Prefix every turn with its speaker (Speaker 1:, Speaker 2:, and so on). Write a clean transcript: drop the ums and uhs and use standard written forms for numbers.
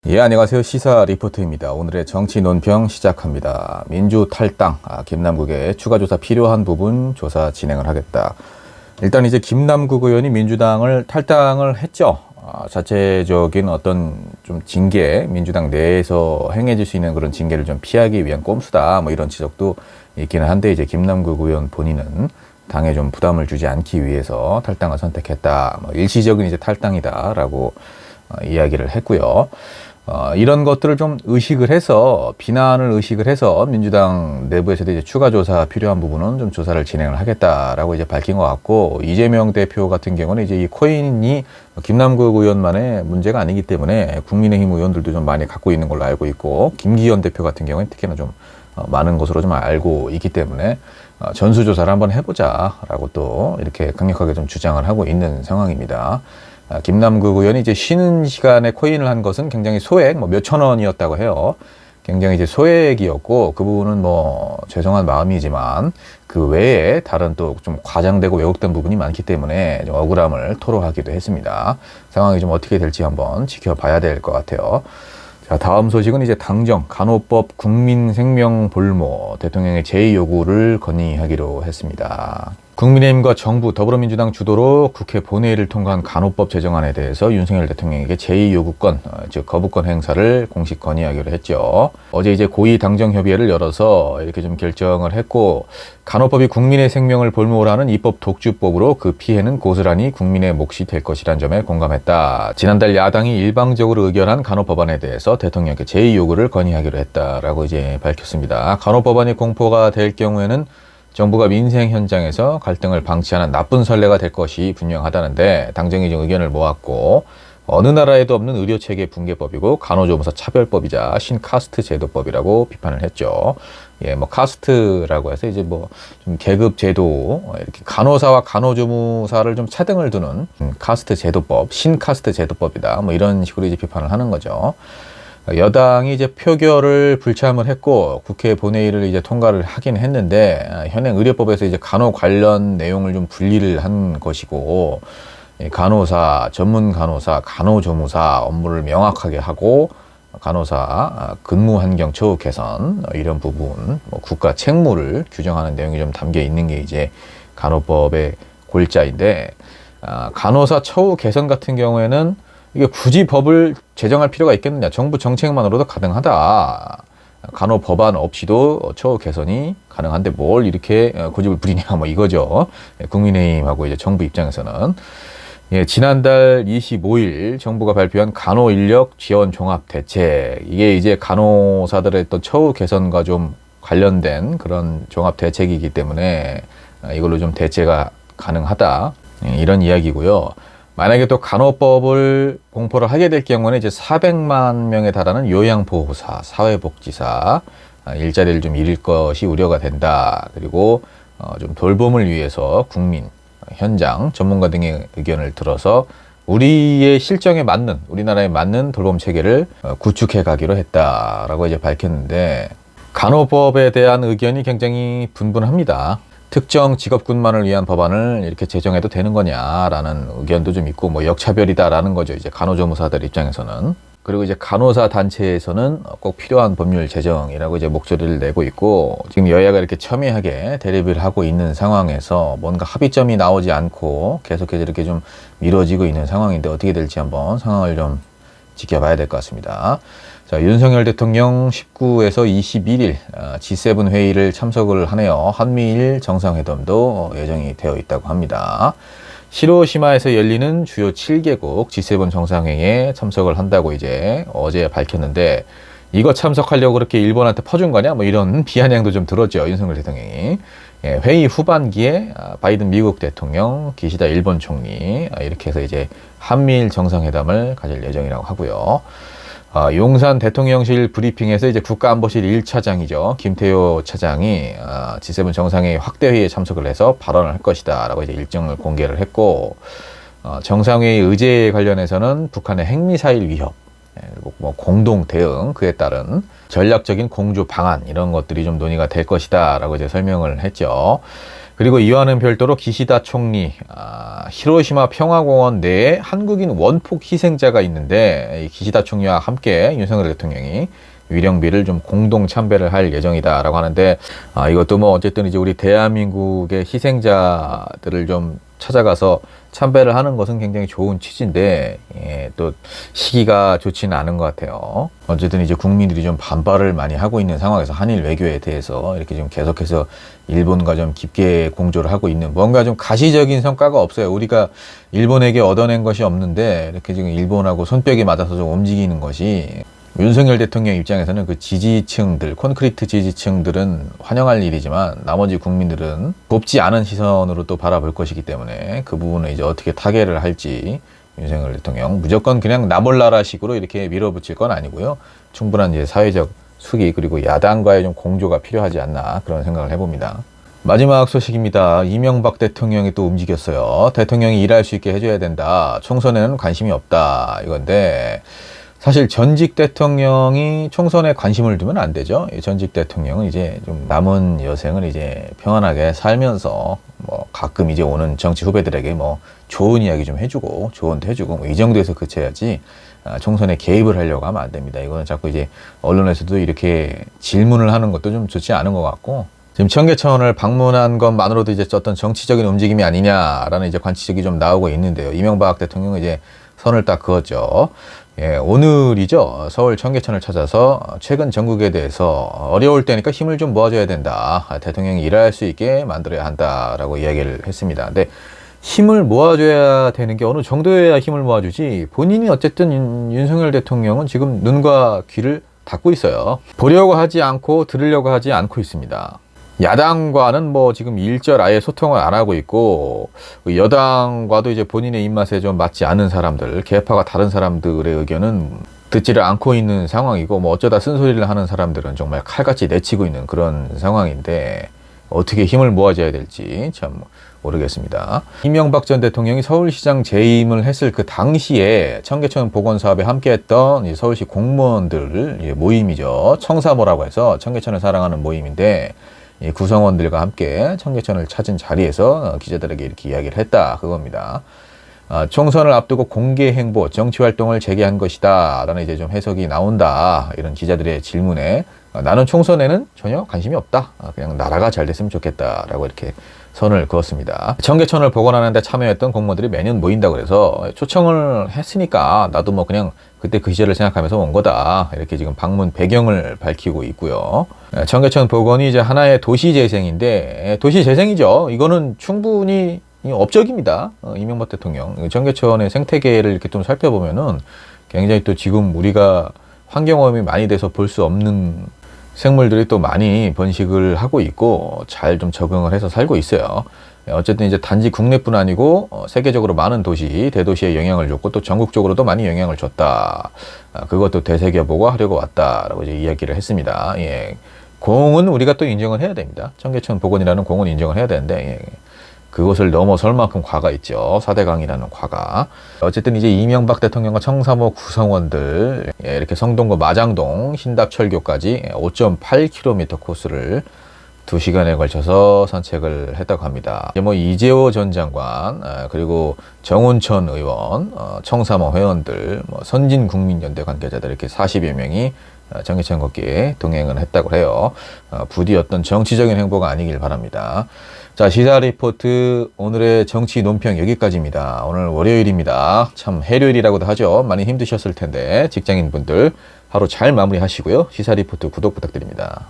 Speaker 1: 예, 안녕하세요. 시사 리포트입니다. 오늘의 정치 논평 시작합니다. 민주 탈당, 김남국의 추가 조사 필요한 부분 조사 진행을 하겠다. 일단 이제 김남국 의원이 민주당을 탈당을 했죠. 자체적인 어떤 좀 징계, 민주당 내에서 행해질 수 있는 그런 징계를 좀 피하기 위한 꼼수다. 뭐 이런 지적도 있기는 한데, 이제 김남국 의원 본인은 당에 좀 부담을 주지 않기 위해서 탈당을 선택했다. 뭐 일시적인 이제 탈당이다라고 이야기를 했고요. 이런 것들을 좀 의식을 해서, 비난을 의식을 해서 민주당 내부에서도 이제 추가 조사 필요한 부분은 좀 조사를 진행을 하겠다라고 이제 밝힌 것 같고, 이재명 대표 같은 경우는 이제 이 코인이 김남국 의원만의 문제가 아니기 때문에 국민의힘 의원들도 좀 많이 갖고 있는 걸로 알고 있고, 김기현 대표 같은 경우는 특히나 좀 많은 것으로 좀 알고 있기 때문에 전수조사를 한번 해보자라고 또 이렇게 강력하게 좀 주장을 하고 있는 상황입니다. 김남국 의원이 이제 쉬는 시간에 코인을 한 것은 굉장히 소액, 뭐 몇천 원이었다고 해요. 굉장히 이제 소액이었고, 그 부분은 뭐 죄송한 마음이지만 그 외에 다른 또 좀 과장되고 왜곡된 부분이 많기 때문에 좀 억울함을 토로하기도 했습니다. 상황이 좀 어떻게 될지 한번 지켜봐야 될 것 같아요. 자, 다음 소식은 이제 당정, 간호법 국민생명볼모 대통령의 제의 요구를 건의하기로 했습니다. 국민의힘과 정부, 더불어민주당 주도로 국회 본회의를 통과한 간호법 제정안에 대해서 윤석열 대통령에게 제의 요구권, 즉 거부권 행사를 공식 건의하기로 했죠. 어제 이제 고위 당정협의회를 열어서 이렇게 좀 결정을 했고, 간호법이 국민의 생명을 볼모하는 입법 독주법으로 그 피해는 고스란히 국민의 몫이 될 것이란 점에 공감했다. 지난달 야당이 일방적으로 의결한 간호법안에 대해서 대통령께 제의 요구를 건의하기로 했다라고 이제 밝혔습니다. 간호법안이 공포가 될 경우에는 정부가 민생 현장에서 갈등을 방치하는 나쁜 선례가 될 것이 분명하다는데, 당정이 좀 의견을 모았고, 어느 나라에도 없는 의료체계 붕괴법이고 간호조무사 차별법이자 신카스트 제도법이라고 비판을 했죠. 예, 뭐 카스트라고 해서 이제 뭐 좀 계급 제도, 이렇게 간호사와 간호조무사를 좀 차등을 두는 카스트 제도법, 신카스트 제도법이다. 뭐 이런 식으로 이제 비판을 하는 거죠. 여당이 이제 표결을 불참을 했고, 국회 본회의를 이제 통과를 하긴 했는데, 현행 의료법에서 이제 간호 관련 내용을 좀 분리를 한 것이고, 간호사, 전문 간호사, 간호조무사 업무를 명확하게 하고, 간호사 근무 환경 처우 개선, 이런 부분, 뭐 국가 책무를 규정하는 내용이 좀 담겨 있는 게 이제 간호법의 골자인데, 간호사 처우 개선 같은 경우에는 이게 굳이 법을 제정할 필요가 있겠느냐. 정부 정책만으로도 가능하다. 간호 법안 없이도 처우 개선이 가능한데 뭘 이렇게 고집을 부리냐, 뭐 이거죠. 국민의힘하고 이제 정부 입장에서는. 예, 지난달 25일 정부가 발표한 간호 인력 지원 종합 대책. 이게 이제 간호사들의 또 처우 개선과 좀 관련된 그런 종합 대책이기 때문에 이걸로 좀 대체가 가능하다. 이런 이야기고요. 만약에 또 간호법을 공포를 하게 될 경우는 이제 400만 명에 달하는 요양보호사, 사회복지사 일자리를 좀 잃을 것이 우려가 된다. 그리고 좀 돌봄을 위해서 국민, 현장, 전문가 등의 의견을 들어서 우리의 실정에 맞는, 우리나라에 맞는 돌봄 체계를 구축해 가기로 했다라고 이제 밝혔는데, 간호법에 대한 의견이 굉장히 분분합니다. 특정 직업군만을 위한 법안을 이렇게 제정해도 되는 거냐라는 의견도 좀 있고, 뭐 역차별이다라는 거죠, 이제 간호조무사들 입장에서는. 그리고 이제 간호사 단체에서는 꼭 필요한 법률 제정이라고 이제 목소리를 내고 있고, 지금 여야가 이렇게 첨예하게 대립을 하고 있는 상황에서 뭔가 합의점이 나오지 않고 계속해서 이렇게 좀 미뤄지고 있는 상황인데, 어떻게 될지 한번 상황을 좀 지켜봐야 될 것 같습니다. 자, 윤석열 대통령 19에서 21일 G7 회의를 참석을 하네요. 한미일 정상회담도 예정이 되어 있다고 합니다. 히로시마에서 열리는 주요 7개국 G7 정상회의에 참석을 한다고 이제 어제 밝혔는데, 이거 참석하려고 그렇게 일본한테 퍼준 거냐? 뭐 이런 비아냥도 좀 들었죠, 윤석열 대통령이. 예, 회의 후반기에 바이든 미국 대통령, 기시다 일본 총리, 이렇게 해서 이제 한미일 정상회담을 가질 예정이라고 하고요. 용산 대통령실 브리핑에서 이제 국가안보실 1차장이죠. 김태효 차장이 G7 정상회의 확대회의에 참석을 해서 발언을 할 것이다 라고 이제 일정을 공개를 했고, 정상회의 의제에 관련해서는 북한의 핵미사일 위협, 그리고 뭐 공동 대응, 그에 따른 전략적인 공조 방안, 이런 것들이 좀 논의가 될 것이다 라고 이제 설명을 했죠. 그리고 이와는 별도로 기시다 총리, 히로시마 평화공원 내에 한국인 원폭 희생자가 있는데 이 기시다 총리와 함께 윤석열 대통령이 위령비를 좀 공동 참배를 할 예정이다라고 하는데, 이것도 뭐 어쨌든 이제 우리 대한민국의 희생자들을 좀 찾아가서 참배를 하는 것은 굉장히 좋은 취지인데, 또 시기가 좋지는 않은 것 같아요. 어쨌든 이제 국민들이 좀 반발을 많이 하고 있는 상황에서 한일 외교에 대해서 이렇게 좀 계속해서 일본과 좀 깊게 공조를 하고 있는, 뭔가 좀 가시적인 성과가 없어요. 우리가 일본에게 얻어낸 것이 없는데 이렇게 지금 일본하고 손뼉이 맞아서 좀 움직이는 것이, 윤석열 대통령 입장에서는 그 지지층들, 콘크리트 지지층들은 환영할 일이지만 나머지 국민들은 곱지 않은 시선으로 또 바라볼 것이기 때문에 그 부분을 이제 어떻게 타개를 할지, 윤석열 대통령 무조건 그냥 나몰라라식으로 이렇게 밀어붙일 건 아니고요. 충분한 이제 사회적 수기, 그리고 야당과의 좀 공조가 필요하지 않나, 그런 생각을 해봅니다. 마지막 소식입니다. 이명박 대통령이 또 움직였어요. 대통령이 일할 수 있게 해줘야 된다. 총선에는 관심이 없다. 이건데, 사실 전직 대통령이 총선에 관심을 두면 안 되죠. 전직 대통령은 이제 좀 남은 여생을 이제 평안하게 살면서 뭐 가끔 이제 오는 정치 후배들에게 뭐 좋은 이야기 좀 해주고 조언도 해주고 뭐 이 정도에서 그쳐야지, 총선에 개입을 하려고 하면 안 됩니다. 이거는 자꾸 이제 언론에서도 이렇게 질문을 하는 것도 좀 좋지 않은 것 같고, 지금 청계천을 방문한 것만으로도 이제 어떤 정치적인 움직임이 아니냐라는 이제 관측이 좀 나오고 있는데요. 이명박 대통령은 이제 선을 딱 그었죠. 오늘이죠. 서울 청계천을 찾아서 최근 전국에 대해서 어려울 때니까 힘을 좀 모아줘야 된다. 대통령이 일할 수 있게 만들어야 한다라고 이야기를 했습니다. 근데 힘을 모아줘야 되는 게 어느 정도여야 힘을 모아주지, 본인이 어쨌든 윤석열 대통령은 지금 눈과 귀를 닫고 있어요. 보려고 하지 않고 들으려고 하지 않고 있습니다. 야당과는 뭐 지금 일절 아예 소통을 안 하고 있고, 여당과도 이제 본인의 입맛에 좀 맞지 않은 사람들, 계파가 다른 사람들의 의견은 듣지를 않고 있는 상황이고, 뭐 어쩌다 쓴소리를 하는 사람들은 정말 칼같이 내치고 있는 그런 상황인데, 어떻게 힘을 모아줘야 될지 참 모르겠습니다. 이명박 전 대통령이 서울시장 재임을 했을 그 당시에 청계천 복원 사업에 함께했던 서울시 공무원들 모임이죠. 청사모라고 해서 청계천을 사랑하는 모임인데, 이 구성원들과 함께 청계천을 찾은 자리에서 기자들에게 이렇게 이야기를 했다, 그겁니다. 총선을 앞두고 공개 행보, 정치 활동을 재개한 것이다 라는 이제 좀 해석이 나온다, 이런 기자들의 질문에 나는 총선에는 전혀 관심이 없다, 그냥 나라가 잘 됐으면 좋겠다 라고 이렇게 선을 그었습니다. 청계천을 복원하는 데 참여했던 공무원들이 매년 모인다고 해서 초청을 했으니까 나도 뭐 그냥 그때 그 시절을 생각하면서 온 거다, 이렇게 지금 방문 배경을 밝히고 있고요. 청계천 복원이 이제 하나의 도시 재생인데, 도시 재생이죠. 이거는 충분히 업적입니다. 이명박 대통령 청계천의 생태계를 이렇게 좀 살펴보면은 굉장히 또 지금 우리가 환경오염이 많이 돼서 볼 수 없는 생물들이 또 많이 번식을 하고 있고 잘 좀 적응을 해서 살고 있어요. 어쨌든 이제 단지 국내뿐 아니고 세계적으로 많은 도시, 대도시에 영향을 줬고 또 전국적으로도 많이 영향을 줬다. 그것도 되새겨보고 하려고 왔다라고 이제 이야기를 했습니다. 공은 우리가 또 인정을 해야 됩니다. 청계천 복원이라는 공은 인정을 해야 되는데, 그것을 넘어설 만큼 과가 있죠. 4대강이라는 과가. 어쨌든 이제 이명박 대통령과 청사모 구성원들, 이렇게 성동구 마장동 신답철교까지 5.8km 코스를 2시간에 걸쳐서 산책을 했다고 합니다. 뭐 이재호 전 장관, 그리고 정운천 의원, 청사모 회원들, 뭐 선진국민연대 관계자들 이렇게 40여 명이 청계천 걷기에 동행을 했다고 해요. 부디 어떤 정치적인 행보가 아니길 바랍니다. 자, 시사 리포트 오늘의 정치 논평 여기까지입니다. 오늘 월요일입니다. 참 해료일이라고도 하죠. 많이 힘드셨을 텐데 직장인분들 하루 잘 마무리하시고요. 시사 리포트 구독 부탁드립니다.